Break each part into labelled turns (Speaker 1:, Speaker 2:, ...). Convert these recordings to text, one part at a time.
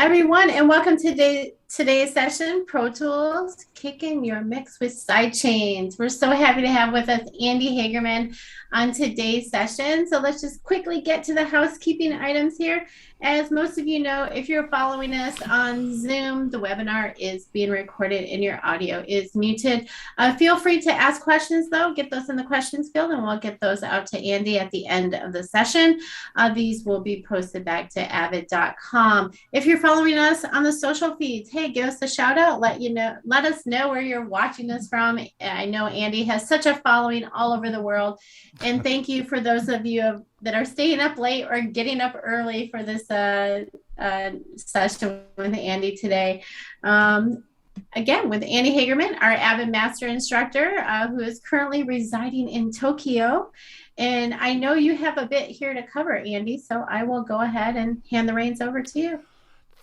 Speaker 1: everyone, and welcome to today's session, Pro Tools, Kickin your mix with Sidechains. We're so happy to have with us Andy Hagerman on today's session. So let's just quickly get to the housekeeping items here. As most of you know, if you're following us on Zoom, the webinar is being recorded and your audio is muted. Feel free to ask questions, though. Get those in the questions field, and we'll get those out to Andy at the end of the session. These will be posted back to avid.com. If you're following us on the social feeds, hey, give us a shout out. Let us know where you're watching us from. I know Andy has such a following all over the world. And thank you for those of you that are staying up late or getting up early for this session with Andy today. Again, with Andy Hagerman, our Avid Master Instructor, who is currently residing in Tokyo. And I know you have a bit here to cover, Andy, so I will go ahead and hand the reins over to you.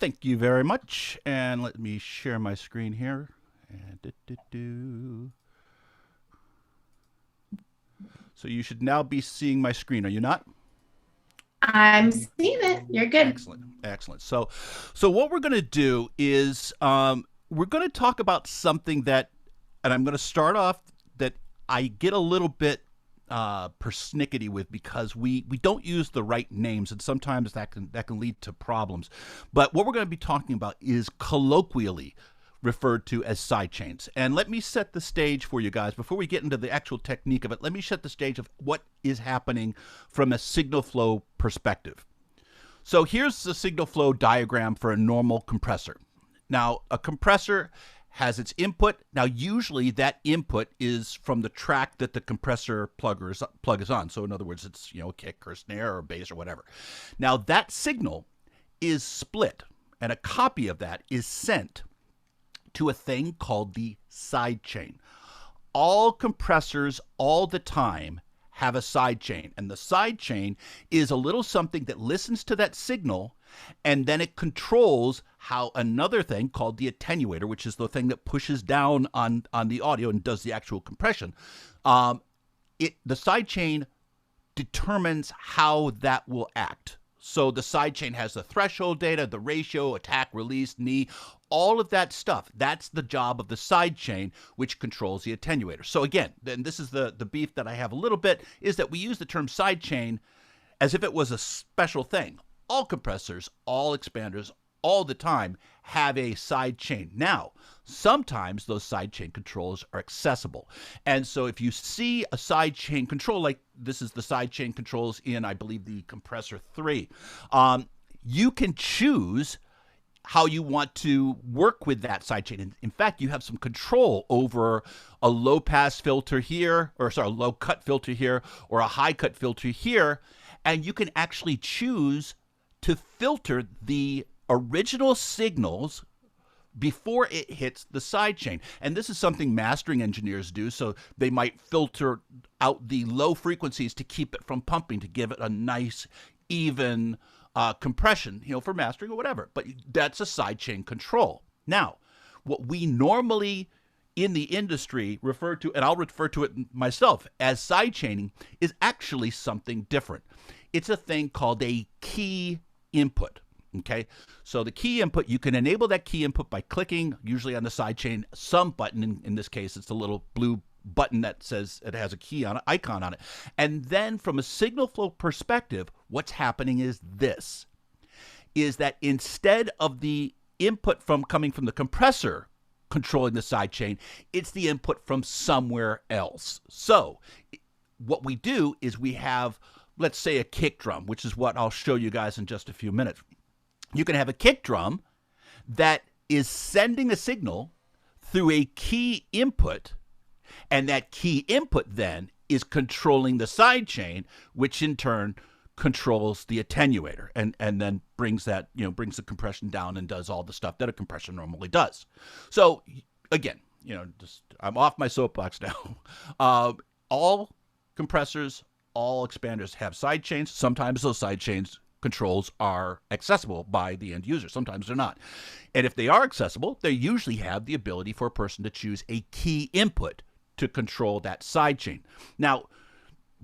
Speaker 2: Thank you very much. And let me share my screen here. So you should now be seeing my screen, are you not?
Speaker 1: I'm seeing it. You're good.
Speaker 2: Excellent. Excellent. So what we're going to do is we're going to talk about something that, and I'm going to start off that I get a little bit persnickety with because we don't use the right names, and sometimes that can lead to problems. But what we're going to be talking about is colloquially referred to as sidechains. And let me set the stage for you guys before we get into the actual technique of it. Let me set the stage of what is happening from a signal flow perspective. So here's the signal flow diagram for a normal compressor. Now, a compressor has its input. Now, usually that input is from the track that the compressor plug is on. So in other words, it's, a kick or snare or bass or whatever. Now, that signal is split, and a copy of that is sent to a thing called the sidechain. All compressors all the time have a sidechain, and the sidechain is a little something that listens to that signal, and then it controls how another thing called the attenuator, which is the thing that pushes down on the audio and does the actual compression. The sidechain determines how that will act. So the sidechain has the threshold data, the ratio, attack, release, knee, all of that stuff. That's the job of the sidechain, which controls the attenuator. So again, and this is the beef that I have a little bit, is that we use the term sidechain as if it was a special thing. All compressors, all expanders, all the time have a sidechain. Now, sometimes those sidechain controls are accessible. And so if you see a sidechain control, like this is the sidechain controls in, I believe, the compressor 3, you can choose how you want to work with that sidechain. In fact, you have some control over a low pass filter here, or sorry, a low cut filter here, or a high cut filter here, and you can actually choose to filter the original signals before it hits the sidechain. And this is something mastering engineers do. So they might filter out the low frequencies to keep it from pumping, to give it a nice, even compression, for mastering or whatever. But that's a sidechain control. Now, what we normally in the industry refer to, and I'll refer to it myself as sidechaining, is actually something different. It's a thing called a key input. Okay, so the key input, you can enable that key input by clicking, usually on the sidechain, some button. In this case, it's a little blue button that says it has a key on it, icon on it. And then from a signal flow perspective, what's happening is this, is that instead of the input coming from the compressor controlling the sidechain, it's the input from somewhere else. So what we do is we have, let's say, a kick drum, which is what I'll show you guys in just a few minutes. You can have a kick drum that is sending a signal through a key input, and that key input then is controlling the sidechain, which in turn controls the attenuator and then brings that, brings the compression down and does all the stuff that a compressor normally does. So again, I'm off my soapbox now. All compressors, all expanders have sidechains. Sometimes those sidechains controls are accessible by the end user. Sometimes they're not. And if they are accessible, they usually have the ability for a person to choose a key input to control that sidechain. Now,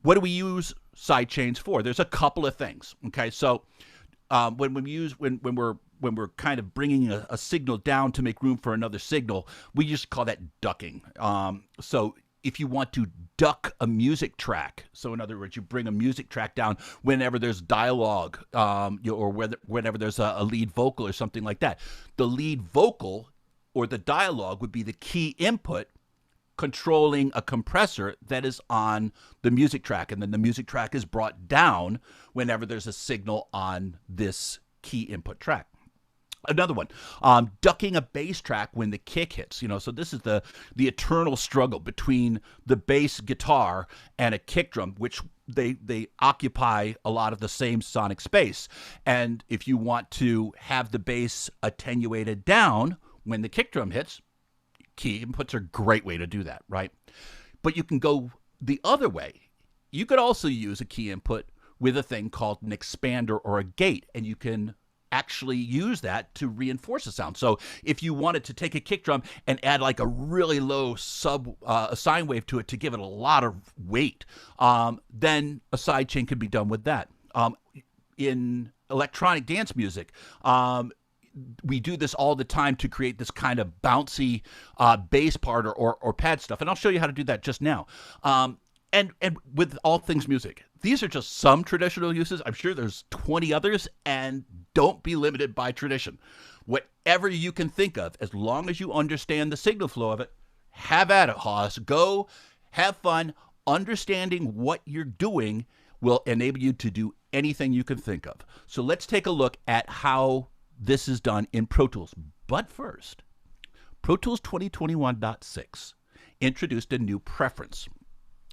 Speaker 2: what do we use sidechains for? There's a couple of things. Okay, so when we're we're kind of bringing a signal down to make room for another signal, we just call that ducking. So if you want to duck a music track, so in other words, you bring a music track down whenever there's dialogue, or whenever there's a lead vocal or something like that, the lead vocal or the dialogue would be the key input controlling a compressor that is on the music track, and then the music track is brought down whenever there's a signal on this key input track. Another one, ducking a bass track when the kick hits. So this is the eternal struggle between the bass guitar and a kick drum, which they occupy a lot of the same sonic space. And if you want to have the bass attenuated down when the kick drum hits, key inputs are a great way to do that, right? But you can go the other way. You could also use a key input with a thing called an expander or a gate, and you can actually use that to reinforce the sound. So if you wanted to take a kick drum and add like a really low a sine wave to it to give it a lot of weight, then a sidechain could be done with that. In electronic dance music, we do this all the time to create this kind of bouncy bass part or pad stuff, and I'll show you how to do that just now. And with all things music, these are just some traditional uses. I'm sure there's 20 others, and don't be limited by tradition. Whatever you can think of, as long as you understand the signal flow of it, have at it, Hoss. Go, have fun. Understanding what you're doing will enable you to do anything you can think of. So let's take a look at how this is done in Pro Tools. But first, Pro Tools 2021.6 introduced a new preference.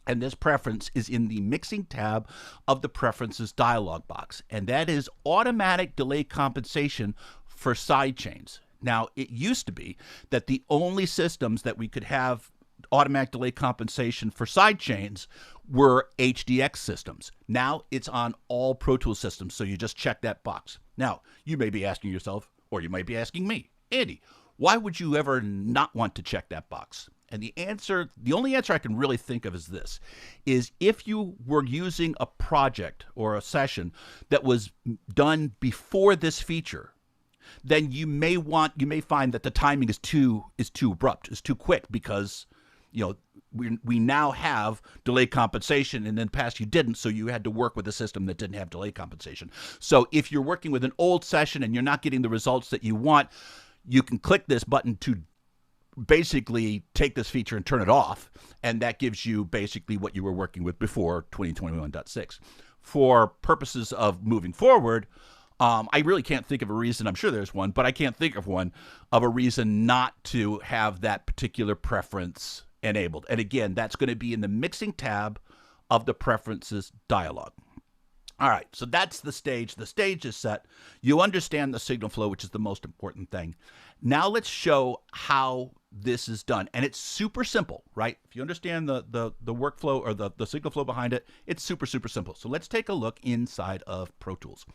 Speaker 2: And this preference is in the mixing tab of the preferences dialog box. And that is automatic delay compensation for sidechains. Now, it used to be that the only systems that we could have automatic delay compensation for sidechains were HDX systems. Now it's on all Pro Tools systems, so you just check that box. Now, you may be asking yourself, or you might be asking me, Andy, why would you ever not want to check that box? And the only answer I can really think of is this, is if you were using a project or a session that was done before this feature, then you may find that the timing is too abrupt, is too quick, because we now have delay compensation, and in the past you didn't, so you had to work with a system that didn't have delay compensation. So if you're working with an old session and you're not getting the results that you want, you can click this button to basically take this feature and turn it off, and that gives you basically what you were working with before 2021.6. For purposes of moving forward, I really can't think of a reason, I'm sure there's one, but I can't think of one, of a reason not to have that particular preference enabled. And again, that's going to be in the mixing tab of the preferences dialog. All right, so that's the stage. The stage is set. You understand the signal flow, which is the most important thing. Now let's show how this is done. And it's super simple, right? If you understand the workflow or the signal flow behind it, it's super, super simple. So let's take a look inside of Pro Tools.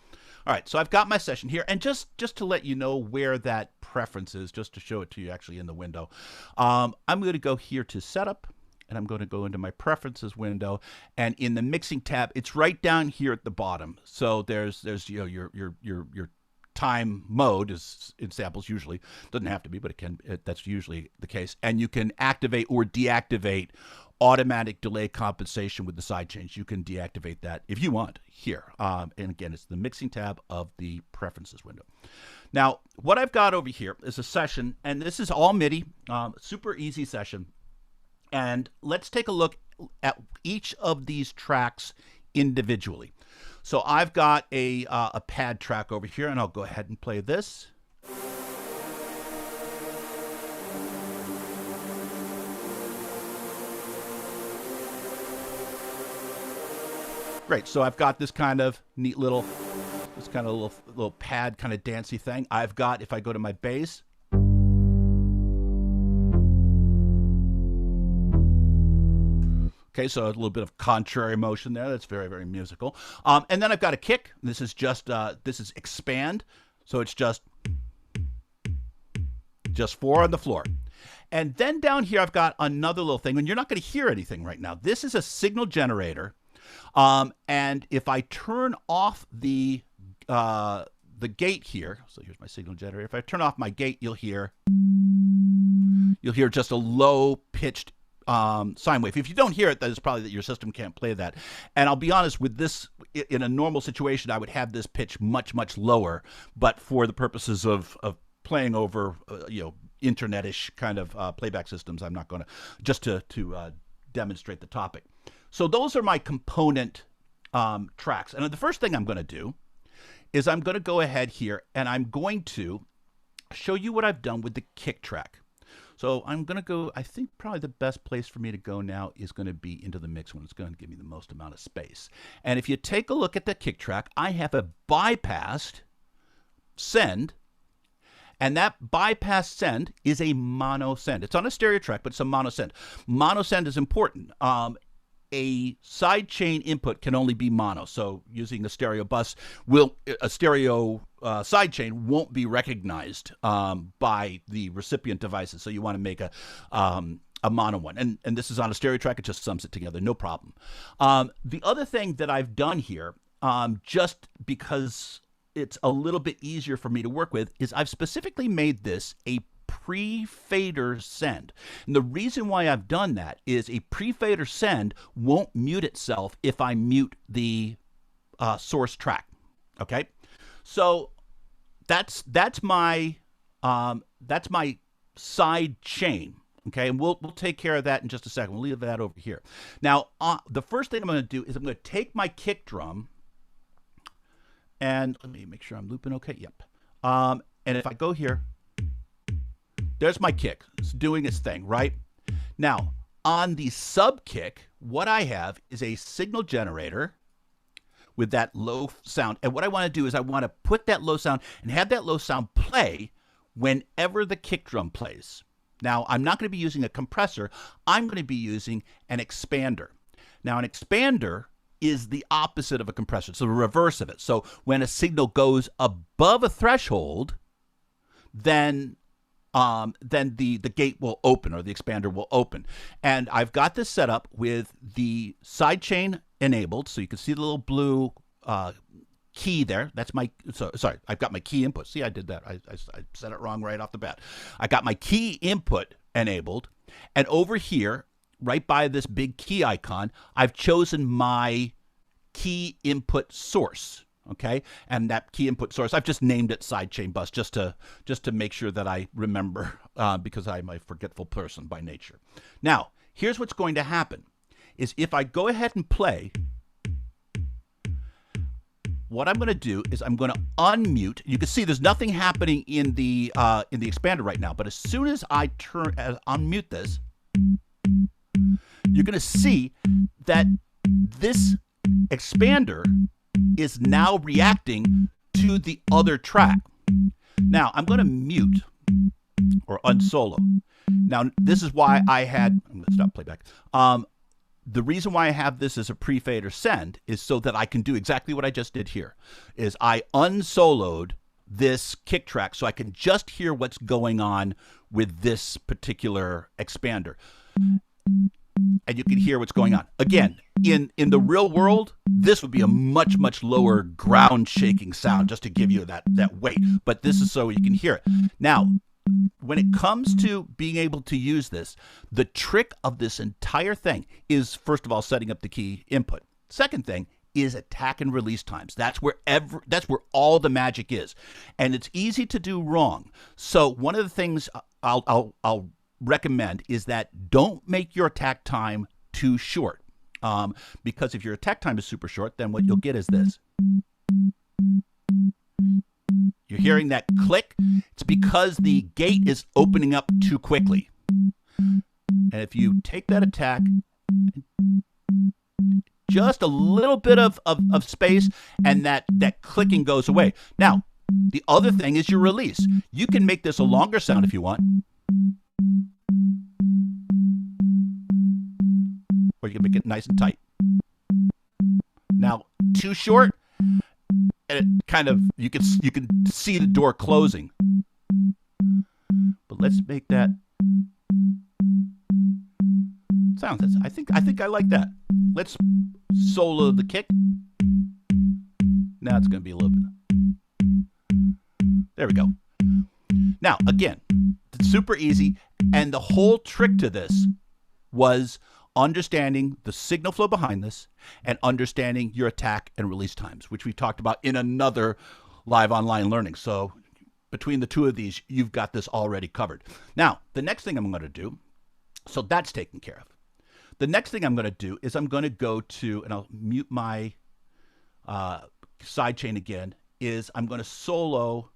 Speaker 2: All right, so I've got my session here. And just to let you know where that preference is, just to show it to you actually in the window, I'm going to go here to Setup. And I'm going to go into my preferences window, and in the mixing tab, it's right down here at the bottom. So there's your time mode is in samples usually, doesn't have to be, but it can. That's usually the case. And you can activate or deactivate automatic delay compensation with the sidechains. You can deactivate that if you want here. And again, it's the mixing tab of the preferences window. Now, what I've got over here is a session, and this is all MIDI, super easy session. And let's take a look at each of these tracks individually. So I've got a pad track over here, and I'll go ahead and play this. Great. So I've got this kind of neat little pad kind of dancey thing. I've got, if I go to my bass, okay, so a little bit of contrary motion there. That's very, very musical. And then I've got a kick. This is just this is expand. So it's just 4 on the floor. And then down here I've got another little thing, and you're not going to hear anything right now. This is a signal generator. And if I turn off the the gate here. So here's my signal generator. If I turn off my gate, you'll hear just a low pitched sine wave. If you don't hear it, that is probably that your system can't play that. And I'll be honest, with this, in a normal situation, I would have this pitch much, much lower. But for the purposes of playing over, internet-ish kind of playback systems, I'm not going to, just to demonstrate the topic. So those are my component tracks. And the first thing I'm going to do is I'm going to go ahead here and I'm going to show you what I've done with the kick track. So I'm going to go, I think probably the best place for me to go now is going to be into the mix when it's going to give me the most amount of space. And if you take a look at the kick track, I have a bypassed send, and that bypass send is a mono send. It's on a stereo track, but it's a mono send. Mono send is important. A sidechain input can only be mono. So using a stereo bus, a stereo sidechain won't be recognized by the recipient devices. So you want to make a mono one. And this is on a stereo track. It just sums it together. No problem. The other thing that I've done here, just because it's a little bit easier for me to work with, is I've specifically made this a pre-fader send. And the reason why I've done that is a pre-fader send won't mute itself if I mute the source track. Okay, so that's my side chain. Okay, and we'll take care of that in just a second. We'll leave that over here. Now, the first thing I'm going to do is I'm going to take my kick drum, and let me make sure I'm looping okay. Yep. And if I go here, there's my kick. It's doing its thing, right? Now, on the sub kick, what I have is a signal generator with that low sound. And what I want to do is I want to put that low sound and have that low sound play whenever the kick drum plays. Now, I'm not going to be using a compressor. I'm going to be using an expander. Now, an expander is the opposite of a compressor. It's the reverse of it. So when a signal goes above a threshold, then the gate will open, or the expander will open. And I've got this set up with the sidechain enabled, so you can see the little blue key there. That's my, sorry, I've got my key input. See, I did that. I said it wrong right off the bat. I got my key input enabled, and over here, right by this big key icon, I've chosen my key input source. Okay, and that key input source, I've just named it sidechain bus just to make sure that I remember, because I'm a forgetful person by nature. Now, here's what's going to happen: is if I go ahead and play, what I'm going to do is I'm going to unmute. You can see there's nothing happening in the expander right now, but as soon as I unmute this, you're going to see that this expander is now reacting to the other track. Now, I'm going to mute or unsolo. Now, this is why I'm going to stop playback. The reason why I have this as a pre-fader send is so that I can do exactly what I just did here, is I unsoloed this kick track so I can just hear what's going on with this particular expander. And you can hear what's going on. Again, in the real world, this would be a much, much lower ground shaking sound, just to give you that weight. But this is so you can hear it. Now, when it comes to being able to use this, the trick of this entire thing is, first of all, setting up the key input. Second thing is attack and release times. That's where all the magic is. And it's easy to do wrong. So one of the things I'll recommend is that don't make your attack time too short, because if your attack time is super short, then what you'll get is this. You're hearing that click. It's because the gate is opening up too quickly. And if you take that attack, just a little bit of space, and that clicking goes away. Now, the other thing is your release. You can make this a longer sound if you want. Or you can make it nice and tight. Now, too short, and it kind of, you can see the door closing. But let's make that sound. I think I like that. Let's solo the kick. Now it's going to be a little bit. There we go. Now, again, it's super easy. And the whole trick to this was understanding the signal flow behind this and understanding your attack and release times, which we talked about in another live online learning. So between the two of these, you've got this already covered. Now, the next thing I'm going to do, so that's taken care of. The next thing I'm going to do is I'm going to go to, and I'll mute my sidechain again, is I'm going to solo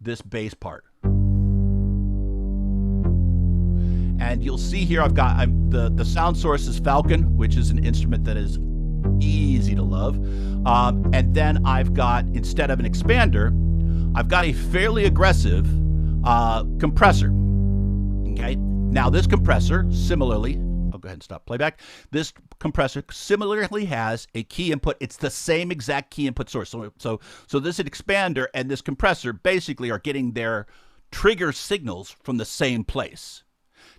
Speaker 2: this bass part. And you'll see here I've got the sound source is Falcon, which is an instrument that is easy to love. And then I've got, instead of an expander, I've got a fairly aggressive compressor. Okay. Now this compressor, similarly, I'll go ahead and stop playback. This compressor similarly has a key input. It's the same exact key input source. So this expander and this compressor basically are getting their trigger signals from the same place.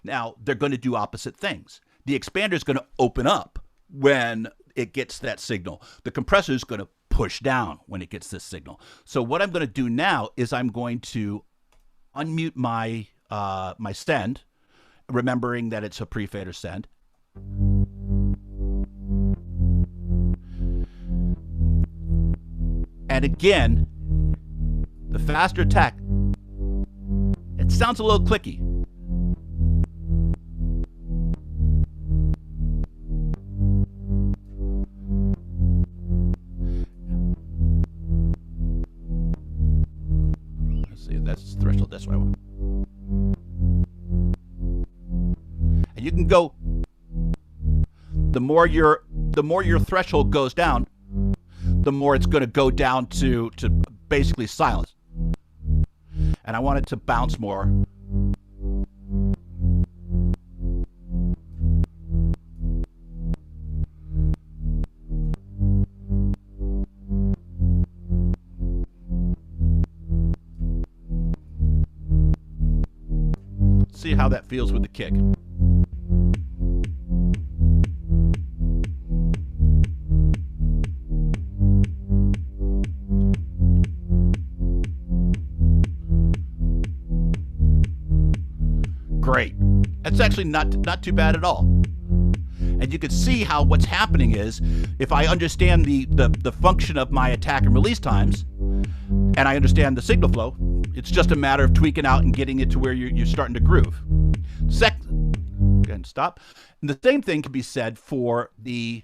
Speaker 2: Now, they're going to do opposite things. The expander is going to open up when it gets that signal. The compressor is going to push down when it gets this signal. So what I'm going to do now is I'm going to unmute my my send, remembering that it's a pre-fader send. And again, the faster attack, it sounds a little clicky. That's threshold, that's what I want. And you can go, the more your threshold goes down, the more it's going to go down to basically silence. And I want it to bounce more. See how that feels with the kick. Great. That's actually not too bad at all. And you can see how what's happening is, if I understand the function of my attack and release times, and I understand the signal flow, it's just a matter of tweaking out and getting it to where you're starting to groove. Again, stop. And the same thing can be said for the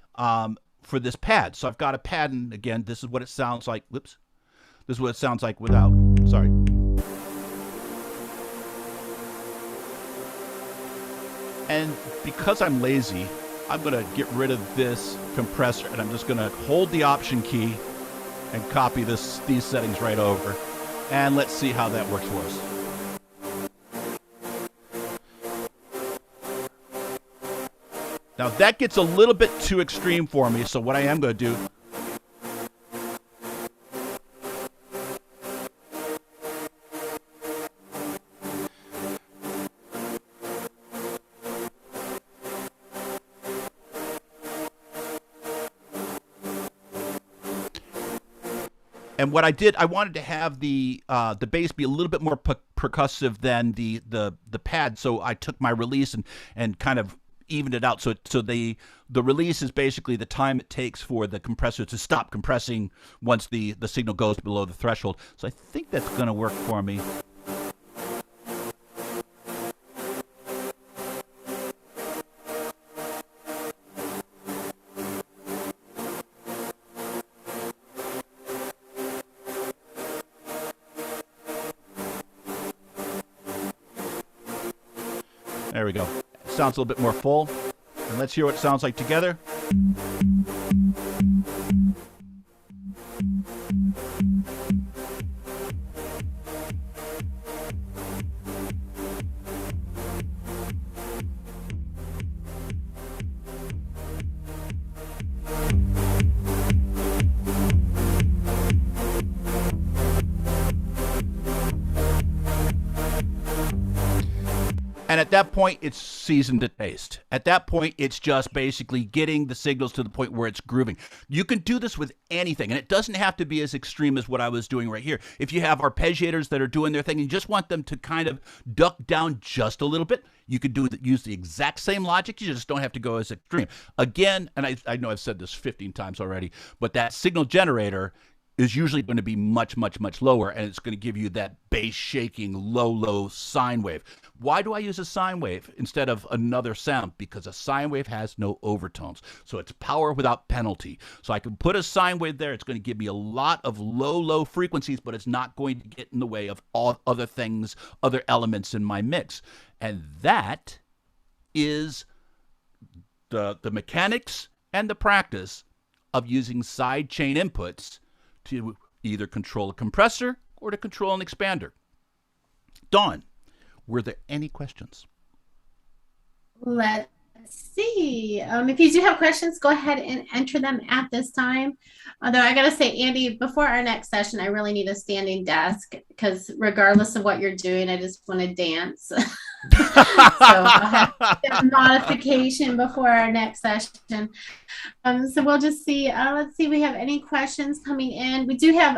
Speaker 2: for this pad. So I've got a pad, and again, this is what it sounds like. Whoops. This is what it sounds like without. Sorry. And because I'm lazy, I'm going to get rid of this compressor, and I'm just going to hold the Option key and copy these settings right over. And let's see how that works for us. Now that gets a little bit too extreme for me, so what I am going to do, and what I did, I wanted to have the bass be a little bit more percussive than the pad, so I took my release and kind of evened it out. So the release is basically the time it takes for the compressor to stop compressing once the signal goes below the threshold. So I think that's going to work for me. There we go. It sounds a little bit more full. And let's hear what it sounds like together. And at that point, it's seasoned to taste. At that point, it's just basically getting the signals to the point where it's grooving. You can do this with anything, and it doesn't have to be as extreme as what I was doing right here. If you have arpeggiators that are doing their thing and you just want them to kind of duck down just a little bit, you could use the exact same logic. You just don't have to go as extreme. Again, and I know I've said this 15 times already, but that signal generator is usually going to be much, much, much lower, and it's going to give you that bass shaking, low sine wave. Why do I use a sine wave instead of another sound? Because a sine wave has no overtones. So it's power without penalty. So I can put a sine wave there. It's going to give me a lot of low frequencies, but it's not going to get in the way of all other things, other elements in my mix. And that is the mechanics and the practice of using sidechain inputs to either control a compressor or to control an expander. Dawn, were there any questions?
Speaker 1: Let's see. If you do have questions, go ahead and enter them at this time. Although I gotta say, Andy, before our next session, I really need a standing desk because regardless of what you're doing, I just want to dance. So I'll have a modification before our next session. So we'll just see. Let's see if we have any questions coming in. We do have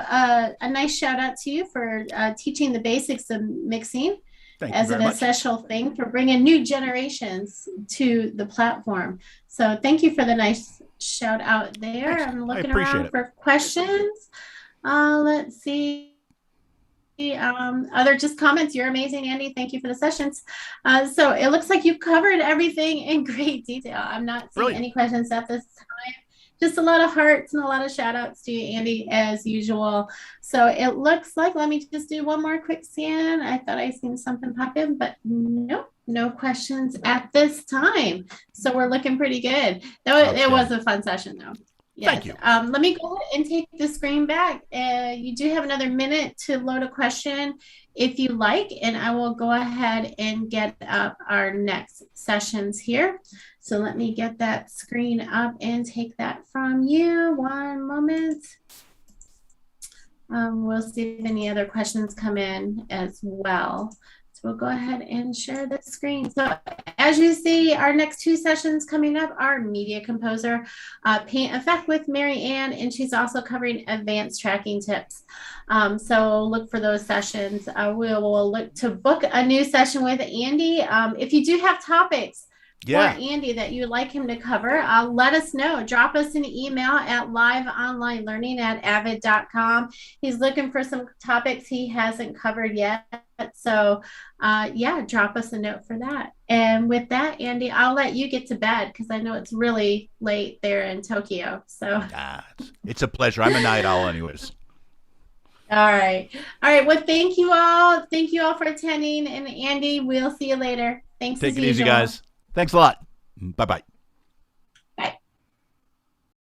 Speaker 1: a nice shout out to you for teaching the basics of mixing as an essential thing for bringing new generations to the platform. So thank you for the nice shout out there.
Speaker 2: Thanks.
Speaker 1: I'm looking around for questions. Let's see. Other just comments. You're amazing, Andy. Thank you for the sessions. So it looks like you've covered everything in great detail. I'm not seeing any questions at this time. Just a lot of hearts and a lot of shout outs to you, Andy, as usual. So it looks like, let me just do one more quick scan. I thought I seen something pop in, but nope, no questions at this time. So we're looking pretty good. It was a fun session though. Yes.
Speaker 2: Thank you.
Speaker 1: Let me go ahead and take the screen back. You do have another minute to load a question if you like, and I will go ahead and get up our next sessions here. So let me get that screen up and take that from you. One moment. We'll see if any other questions come in as well. So we'll go ahead and share the screen. So as you see, our next two sessions coming up are Media Composer, Paint Effect with Mary Ann, and she's also covering advanced tracking tips. So look for those sessions. We will look to book a new session with Andy. If you do have topics for Andy that you'd like him to cover, let us know. Drop us an email at liveonlinelearning@avid.com. He's looking for some topics he hasn't covered yet. So drop us a note for that. And with that, Andy, I'll let you get to bed because I know it's really late there in Tokyo. So
Speaker 2: it's a pleasure. I'm a night owl anyways.
Speaker 1: All right. Well, thank you all. Thank you all for attending. And Andy, we'll see you later. Thanks.
Speaker 2: Take it easy, guys. Thanks a lot. Bye-bye.